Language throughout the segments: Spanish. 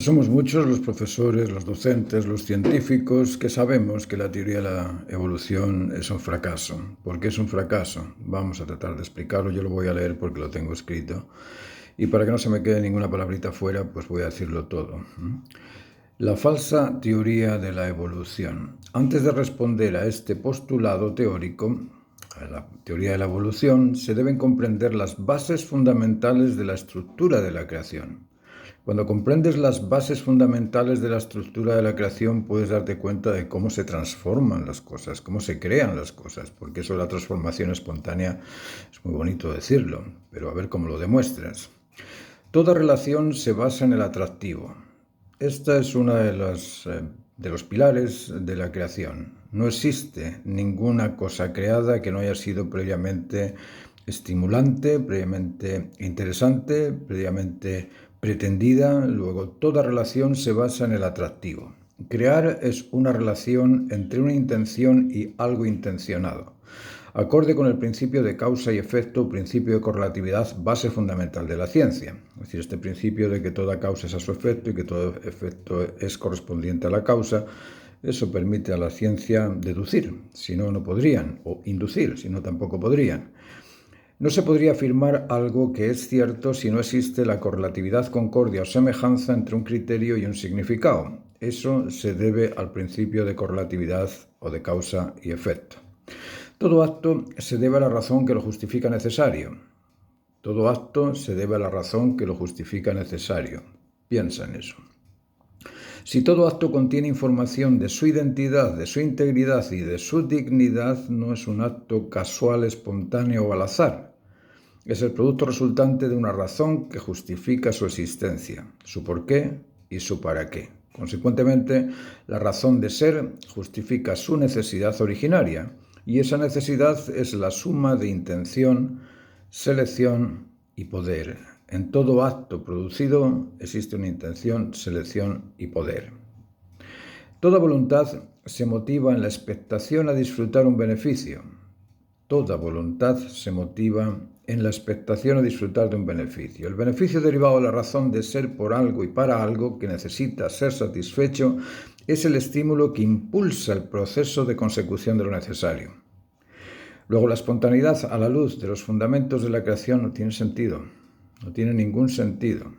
Somos muchos los profesores, los docentes, los científicos que sabemos que la teoría de la evolución es un fracaso. ¿Por qué es un fracaso? Vamos a tratar de explicarlo, yo lo voy a leer porque lo tengo escrito. Y para que no se me quede ninguna palabrita fuera, pues voy a decirlo todo. La falsa teoría de la evolución. Antes de responder a este postulado teórico, a la teoría de la evolución, se deben comprender las bases fundamentales de la estructura de la creación. Cuando comprendes las bases fundamentales de la estructura de la creación, puedes darte cuenta de cómo se transforman las cosas, cómo se crean las cosas, porque eso de la transformación espontánea es muy bonito decirlo, pero a ver cómo lo demuestras. Toda relación se basa en el atractivo. Esta es una de los pilares de la creación. No existe ninguna cosa creada que no haya sido previamente estimulante, previamente interesante, previamente pretendida. Luego, toda relación se basa en el atractivo. Crear es una relación entre una intención y algo intencionado, acorde con el principio de causa y efecto, principio de correlatividad, base fundamental de la ciencia. Es decir, este principio de que toda causa es a su efecto y que todo efecto es correspondiente a la causa, eso permite a la ciencia deducir, si no, no podrían, o inducir, si no, tampoco podrían. No se podría afirmar algo que es cierto si no existe la correlatividad, concordia o semejanza entre un criterio y un significado. Eso se debe al principio de correlatividad o de causa y efecto. Todo acto se debe a la razón que lo justifica necesario. Todo acto se debe a la razón que lo justifica necesario. Piensa en eso. Si todo acto contiene información de su identidad, de su integridad y de su dignidad, no es un acto casual, espontáneo o al azar. Es el producto resultante de una razón que justifica su existencia, su porqué y su para qué. Consecuentemente, la razón de ser justifica su necesidad originaria, y esa necesidad es la suma de intención, selección y poder. En todo acto producido existe una intención, selección y poder. Toda voluntad se motiva en la expectación a disfrutar un beneficio. Toda voluntad se motiva en la expectación a disfrutar de un beneficio. El beneficio derivado de la razón de ser por algo y para algo que necesita ser satisfecho es el estímulo que impulsa el proceso de consecución de lo necesario. Luego, la espontaneidad a la luz de los fundamentos de la creación no tiene sentido, no tiene ningún sentido.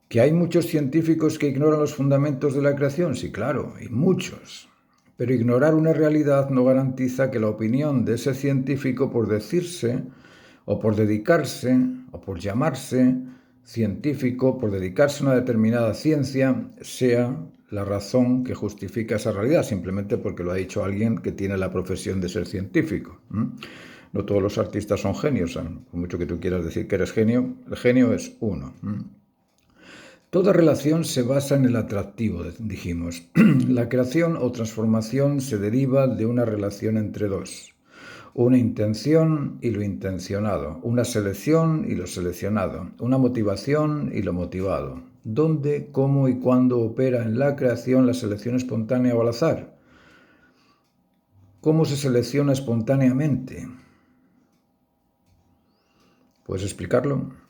¿Que hay muchos científicos que ignoran los fundamentos de la creación? Sí, claro, hay muchos. Pero ignorar una realidad no garantiza que la opinión de ese científico, por decirse, o por dedicarse, o por llamarse científico, por dedicarse a una determinada ciencia, sea la razón que justifica esa realidad, simplemente porque lo ha dicho alguien que tiene la profesión de ser científico. No todos los artistas son genios, por mucho que tú quieras decir que eres genio, el genio es uno. Toda relación se basa en el atractivo, dijimos. La creación o transformación se deriva de una relación entre dos. Una intención y lo intencionado, una selección y lo seleccionado, una motivación y lo motivado. ¿Dónde, cómo y cuándo opera en la creación la selección espontánea o al azar? ¿Cómo se selecciona espontáneamente? ¿Puedes explicarlo?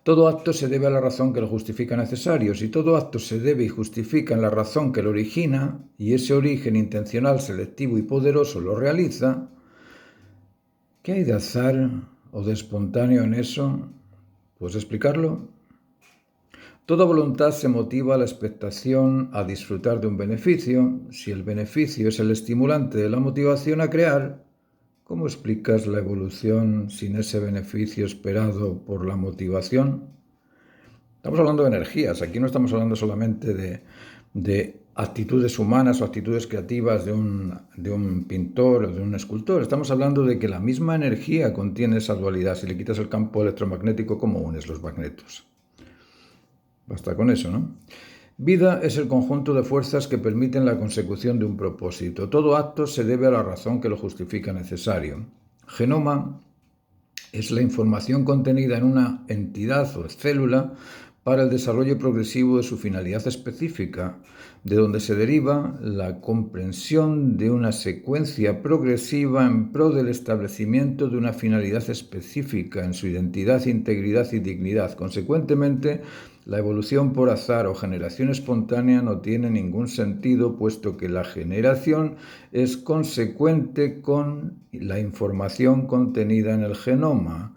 Todo acto se debe a la razón que lo justifica necesario. Si todo acto se debe y justifica en la razón que lo origina, y ese origen intencional, selectivo y poderoso lo realiza, ¿qué hay de azar o de espontáneo en eso? ¿Puedes explicarlo? Toda voluntad se motiva a la expectación a disfrutar de un beneficio. Si el beneficio es el estimulante de la motivación a crear, ¿cómo explicas la evolución sin ese beneficio esperado por la motivación? Estamos hablando de energías, aquí no estamos hablando solamente de actitudes humanas o actitudes creativas de un pintor o de un escultor. Estamos hablando de que la misma energía contiene esa dualidad. Si le quitas el campo electromagnético, ¿cómo unes los magnetos? Basta con eso, ¿no? Vida es el conjunto de fuerzas que permiten la consecución de un propósito. Todo acto se debe a la razón que lo justifica necesario. Genoma es la información contenida en una entidad o célula para el desarrollo progresivo de su finalidad específica, de donde se deriva la comprensión de una secuencia progresiva en pro del establecimiento de una finalidad específica en su identidad, integridad y dignidad. Consecuentemente, la evolución por azar o generación espontánea no tiene ningún sentido, puesto que la generación es consecuente con la información contenida en el genoma.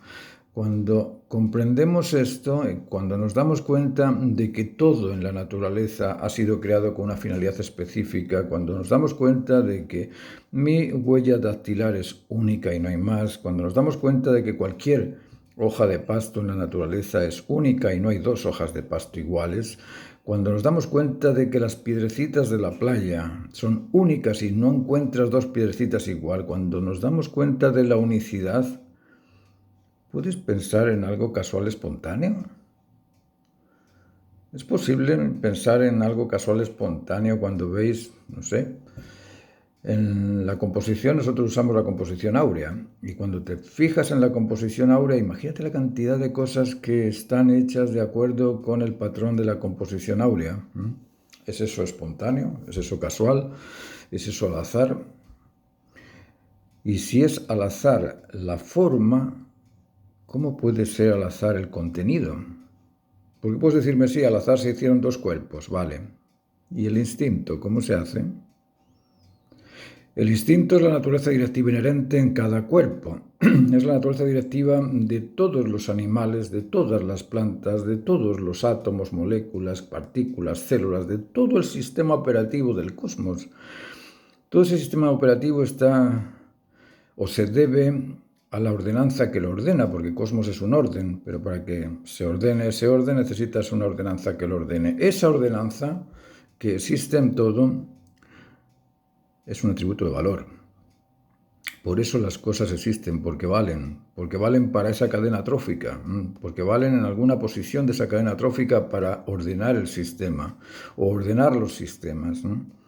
Cuando comprendemos esto, cuando nos damos cuenta de que todo en la naturaleza ha sido creado con una finalidad específica, cuando nos damos cuenta de que mi huella dactilar es única y no hay más, cuando nos damos cuenta de que cualquier hoja de pasto en la naturaleza es única y no hay dos hojas de pasto iguales, cuando nos damos cuenta de que las piedrecitas de la playa son únicas y no encuentras dos piedrecitas igual, cuando nos damos cuenta de la unicidad, ¿puedes pensar en algo casual espontáneo? ¿Es posible pensar en algo casual espontáneo cuando veis, no sé, en la composición? Nosotros usamos la composición áurea, y cuando te fijas en la composición áurea, imagínate la cantidad de cosas que están hechas de acuerdo con el patrón de la composición áurea. ¿Es eso espontáneo? ¿Es eso casual? ¿Es eso al azar? Y si es al azar la forma, ¿cómo puede ser al azar el contenido? Porque puedes decirme, sí, al azar se hicieron dos cuerpos, vale. ¿Y el instinto, cómo se hace? El instinto es la naturaleza directiva inherente en cada cuerpo. Es la naturaleza directiva de todos los animales, de todas las plantas, de todos los átomos, moléculas, partículas, células, de todo el sistema operativo del cosmos. Todo ese sistema operativo está o se debe a la ordenanza que lo ordena, porque cosmos es un orden, pero para que se ordene ese orden necesitas una ordenanza que lo ordene. Esa ordenanza que existe en todo es un atributo de valor. Por eso las cosas existen, porque valen para esa cadena trófica, porque valen en alguna posición de esa cadena trófica para ordenar el sistema o ordenar los sistemas, ¿no?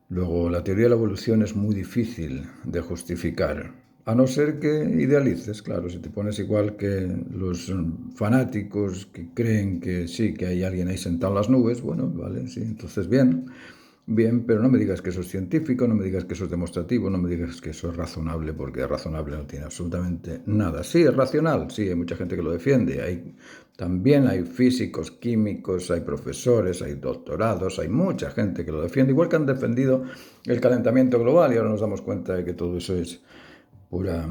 Luego, la teoría de la evolución es muy difícil de justificar, a no ser que idealices, claro, si te pones igual que los fanáticos que creen que sí, que hay alguien ahí sentado en las nubes, bueno, vale, sí, entonces bien, pero no me digas que eso es científico, no me digas que eso es demostrativo, no me digas que eso es razonable, porque razonable no tiene absolutamente nada. Sí, es racional, sí, hay mucha gente que lo defiende, también hay físicos, químicos, hay profesores, hay doctorados, hay mucha gente que lo defiende, igual que han defendido el calentamiento global, y ahora nos damos cuenta de que todo eso es pura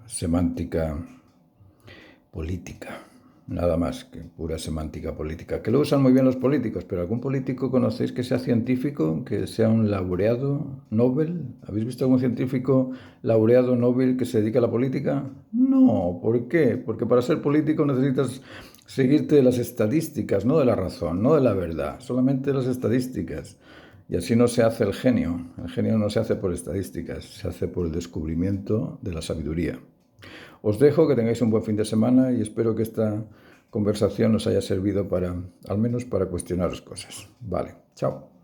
semántica política. Nada más que pura semántica política, que lo usan muy bien los políticos, pero ¿algún político conocéis que sea científico, que sea un laureado Nobel? ¿Habéis visto algún científico laureado Nobel que se dedica a la política? No, ¿por qué? Porque para ser político necesitas seguirte de las estadísticas, no de la razón, no de la verdad, solamente de las estadísticas. Y así no se hace el genio. El genio no se hace por estadísticas, se hace por el descubrimiento de la sabiduría. Os dejo, que tengáis un buen fin de semana y espero que esta conversación os haya servido al menos para cuestionaros cosas. Vale, chao.